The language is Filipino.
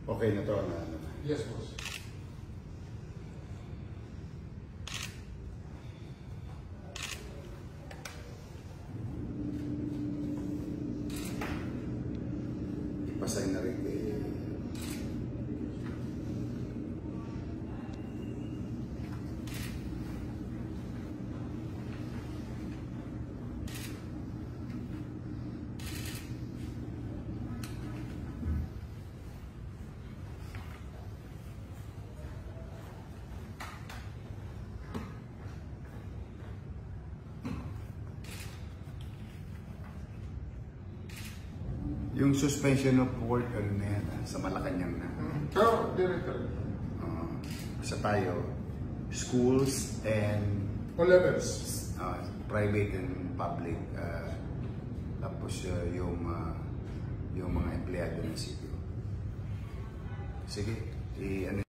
Okay na to na ano. Yes, boss. Ipasay na rin kay yung suspension of work, ano na yan, sa Malacanang na. Pero, director. Sa tayo, schools and All levels. private and public. Tapos yung mga empleyado ng sitio. Sige, ano